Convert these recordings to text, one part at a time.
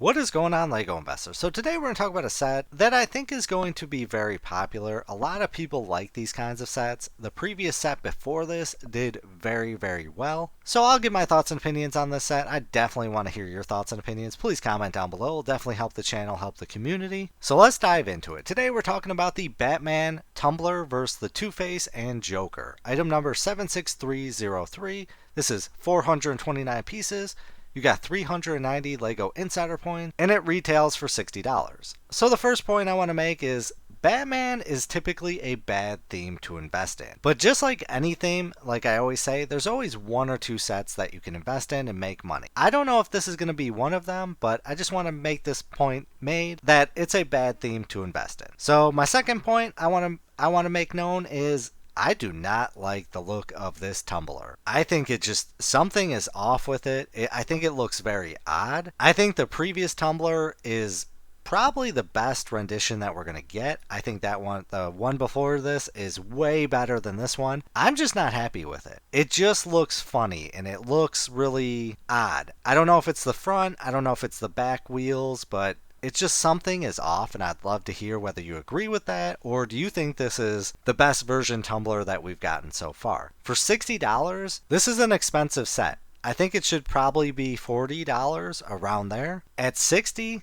What is going on, LEGO investors? So today we're going to talk about a set that I think is going to be very popular. A lot of people like these kinds of sets. The previous set before this did very, very well. So I'll give my thoughts and opinions on this set. I definitely want to hear your thoughts and opinions. Please comment down below. It'll definitely help the channel, help the community. So let's dive into it. Today we're talking about the Batman Tumbler versus the Two-Face and Joker. Item number 76303. This is 429 pieces. You got 390 LEGO Insider points, and it retails for $60. So the first point I want to make is Batman is typically a bad theme to invest in. But just like any theme, like I always say, there's always one or two sets that you can invest in and make money. I don't know if this is going to be one of them, but I just want to make this point made that it's a bad theme to invest in. So my second point I want to make known is I do not like the look of this tumbler. I think it just, something is off with it. I think it looks very odd. I think the previous tumbler is probably the best rendition that we're going to get. I think that one, the one before this, is way better than this one. I'm just not happy with it. It just looks funny and it looks really odd. I don't know if it's the front, I don't know if it's the back wheels, but it's just something is off, and I'd love to hear whether you agree with that, or do you think this is the best version tumbler that we've gotten so far? For $60, this is an expensive set. I think it should probably be $40 around there. At $60,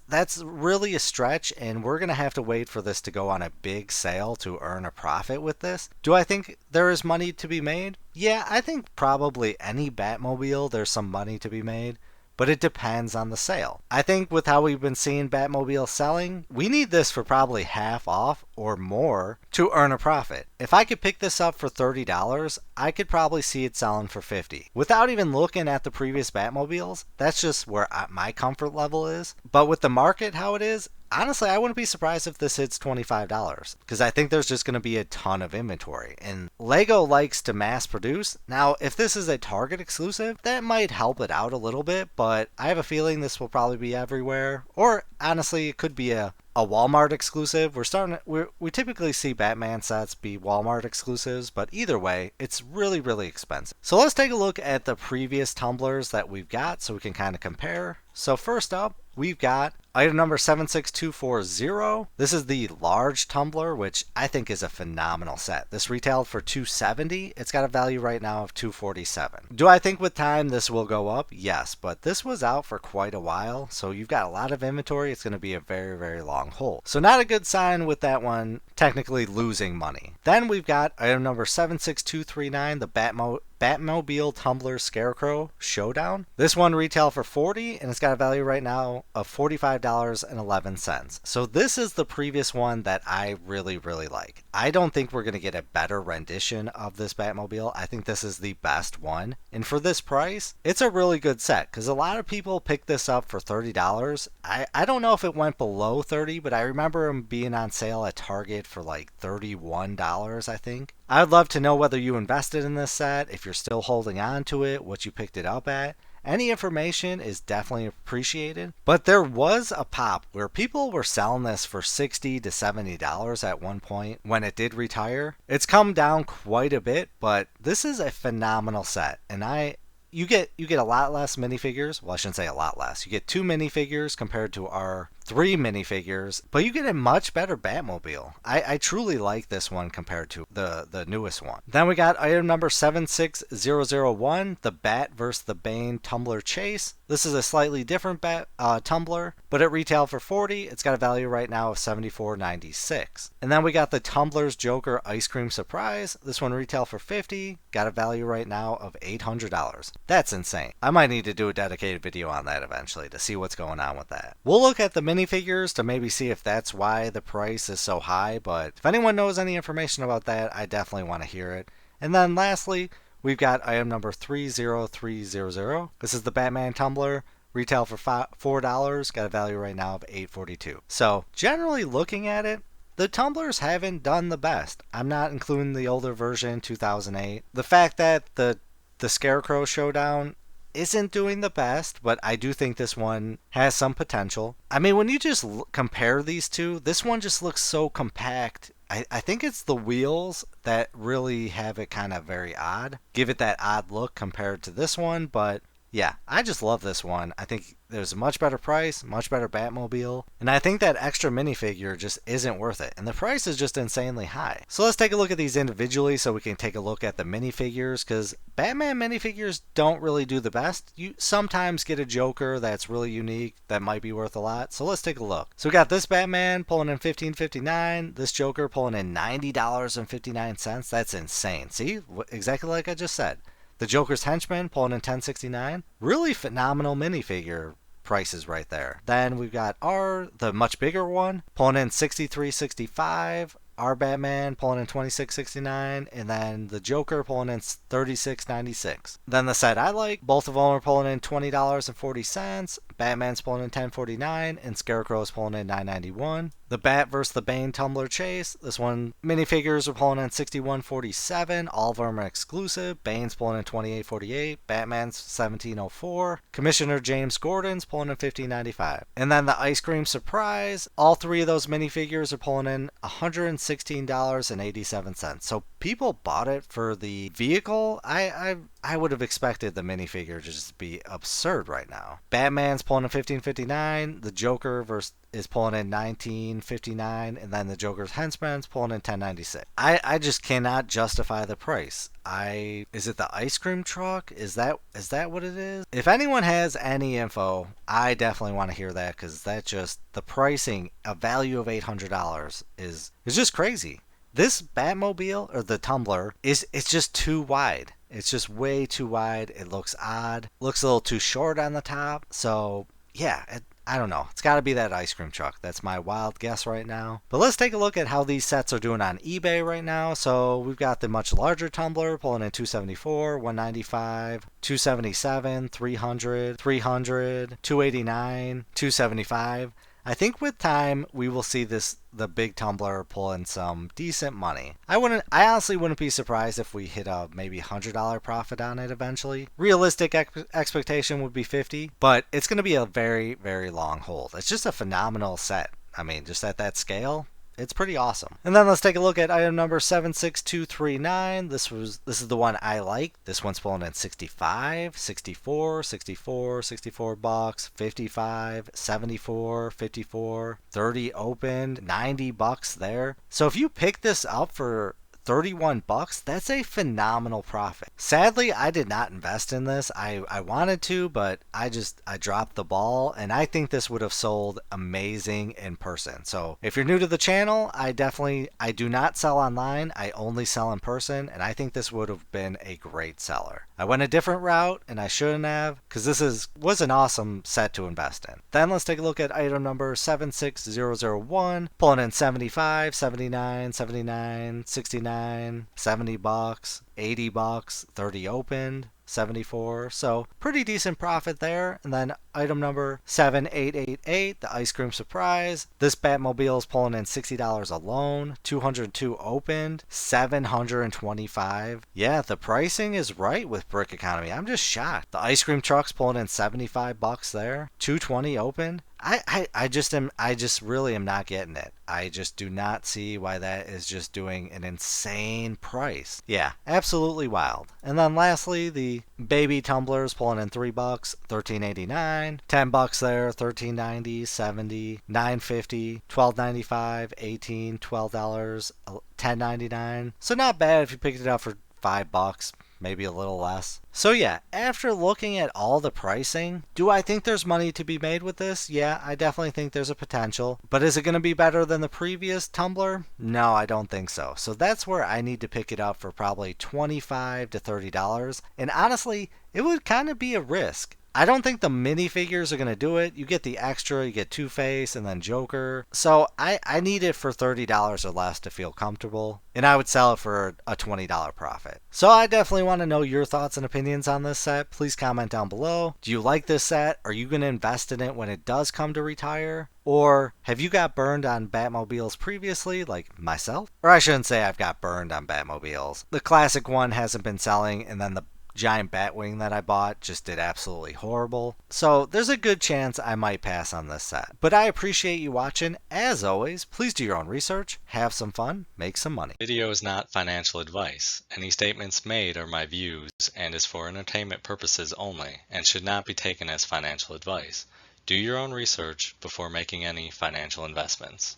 that's really a stretch, and we're going to have to wait for this to go on a big sale to earn a profit with this. Do I think there is money to be made? Yeah, I think probably any Batmobile there's some money to be made. But it depends on the sale. I think with how we've been seeing Batmobile selling, we need this for probably half off or more to earn a profit. If I could pick this up for $30, I could probably see it selling for $50. Without even looking at the previous Batmobiles, that's just where my comfort level is. But with the market how it is, honestly, I wouldn't be surprised if this hits $25 because I think there's just going to be a ton of inventory. And LEGO likes to mass produce. Now, if this is a Target exclusive, that might help it out a little bit, but I have a feeling this will probably be everywhere. Or honestly, it could be a Walmart exclusive. We typically see Batman sets be Walmart exclusives, but either way, it's really, really expensive. So let's take a look at the previous tumblers that we've got so we can kind of compare. So first up, we've got item number 76240. This is the large tumbler, which I think is a phenomenal set. This retailed for $270. It's got a value right now of $247. Do I think with time this will go up? Yes, but this was out for quite a while, so you've got a lot of inventory. It's going to be a very, very long hold. So not a good sign with that one technically losing money. Then we've got item number 76239, the Batmobile Tumbler Scarecrow Showdown. This one retail for $40, and it's got a value right now of $45.11. So this is the previous one that I really, really like. I don't think we're going to get a better rendition of this Batmobile. I think this is the best one. And for this price, it's a really good set because a lot of people pick this up for $30. I don't know if it went below $30, but I remember them being on sale at Target for like $31, I think. I'd love to know whether you invested in this set, if you're still holding on to it, what you picked it up at. Any information is definitely appreciated. But there was a pop where people were selling this for $60 to $70 at one point when it did retire. It's come down quite a bit, but this is a phenomenal set. And you get a lot less minifigures. Well, I shouldn't say a lot less. You get 2 minifigures compared to our 3 minifigures, but you get a much better Batmobile. I truly like this one compared to the newest one. Then we got item number 76001, the Bat vs. the Bane Tumbler Chase. This is a slightly different Bat tumbler, but it retailed for $40. It's got a value right now of $74.96. And then we got the Tumblers Joker Ice Cream Surprise. This one retailed for $50. Got a value right now of $800. That's insane. I might need to do a dedicated video on that eventually to see what's going on with that. We'll look at the minifigures to maybe see if that's why the price is so high, but if anyone knows any information about that, I definitely want to hear it. And then lastly, we've got item number 30300. This is the Batman Tumbler. Retail for $4. Got a value right now of $842. So generally looking at it, the tumblers haven't done the best. I'm not including the older version, 2008. The fact that the Scarecrow Showdown isn't doing the best, but I do think this one has some potential. I mean, when you just compare these two, this one just looks so compact. I think it's the wheels that really have it kind of very odd, give it that odd look compared to this one, but Yeah, I just love this one. I think there's a much better price, much better Batmobile, and I think that extra minifigure just isn't worth it. And the price is just insanely high. So let's take a look at these individually so we can take a look at the minifigures, because Batman minifigures don't really do the best. You sometimes get a Joker that's really unique that might be worth a lot. So let's take a look. So we got this Batman pulling in $15.59, this Joker pulling in $90.59. That's insane. See, exactly like I just said. The Joker's henchman pulling in $10.69. Really phenomenal minifigure prices right there. Then we've got the much bigger one, pulling in $63.65. Our Batman pulling in $26.69, and then the Joker pulling in $36.96. Then the set I like, both of them are pulling in $20.40. Batman's pulling in $10.49, and Scarecrow's pulling in $9.91. The Bat vs. the Bane tumbler chase. This one, minifigures are pulling in $61.47. All of them are exclusive. Bane's pulling in $28.48. Batman's $17.04. Commissioner James Gordon's pulling in $15.95. And then the Ice Cream Surprise. All three of those minifigures are pulling in $116.87. So people bought it for the vehicle. I would have expected the minifigure to just be absurd right now. Batman's pulling in $15.59. The Joker is pulling in $19.59, and then the Joker's henchman's pulling in $10.96. I just cannot justify the price. Is it the ice cream truck? Is that what it is? If anyone has any info, I definitely want to hear that, because that just, the pricing, a value of $800 is just crazy. This Batmobile, or the Tumbler, it's just too wide. It's just way too wide. It looks odd. Looks a little too short on the top. So, yeah, I don't know. It's got to be that ice cream truck. That's my wild guess right now. But let's take a look at how these sets are doing on eBay right now. So we've got the much larger Tumbler pulling in $274, $195, $277, $300, $300, $289, $275. I think with time we will see the big Tumbler pull in some decent money. I honestly wouldn't be surprised if we hit a maybe $100 profit on it eventually. Realistic expectation would be 50, but it's going to be a very, very long hold. It's just a phenomenal set. I mean, just at that scale, it's pretty awesome. And then let's take a look at item number 76239. This is the one I like. This one's pulling in 65, 64, 64, 64 bucks, 55, 74, 54, 30 opened, 90 bucks there. So if you pick this up for 31 bucks, that's a phenomenal profit. Sadly, I did not invest in this. I wanted to, but I dropped the ball, and I think this would have sold amazing in person. So if you're new to the channel, I do not sell online. I only sell in person, and I think this would have been a great seller. I went a different route, and I shouldn't have, because this was an awesome set to invest in. Then let's take a look at item number 76001, pulling in 75, 79, 79, 69, 70 bucks, 80 bucks, 30 opened, 74. So pretty decent profit there. And then item number 7888, the Ice Cream Surprise. This Batmobile is pulling in $60 alone, 202 opened, 725. Yeah, the pricing is right with brick economy. I'm just shocked. The ice cream truck's pulling in 75 bucks there, 220 opened. I just really am not getting it. I just do not see why that is just doing an insane price. Yeah, absolutely wild. And then lastly, the baby tumblers pulling in $3, $13.89, 10 bucks there, $13.90, 70, $9.50, $12.95, $18, $12, $10.99. So not bad if you picked it up for $5, maybe a little less. So yeah, after looking at all the pricing, do I think there's money to be made with this? Yeah, I definitely think there's a potential. But is it going to be better than the previous Tumbler? No, I don't think so. So that's where I need to pick it up for probably $25 to $30. And honestly, it would kind of be a risk. I don't think the minifigures are going to do it. You get the extra, you get Two-Face and then Joker. So I need it for $30 or less to feel comfortable. And I would sell it for a $20 profit. So I definitely want to know your thoughts and opinions on this set. Please comment down below. Do you like this set? Are you going to invest in it when it does come to retire? Or have you got burned on Batmobiles previously, like myself? Or I shouldn't say I've got burned on Batmobiles. The classic one hasn't been selling, and then the giant Batwing that I bought just did absolutely horrible. So there's a good chance I might pass on this set. But I appreciate you watching. As always, please do your own research, have some fun, make some money. Video is not financial advice. Any statements made are my views and is for entertainment purposes only and should not be taken as financial advice. Do your own research before making any financial investments.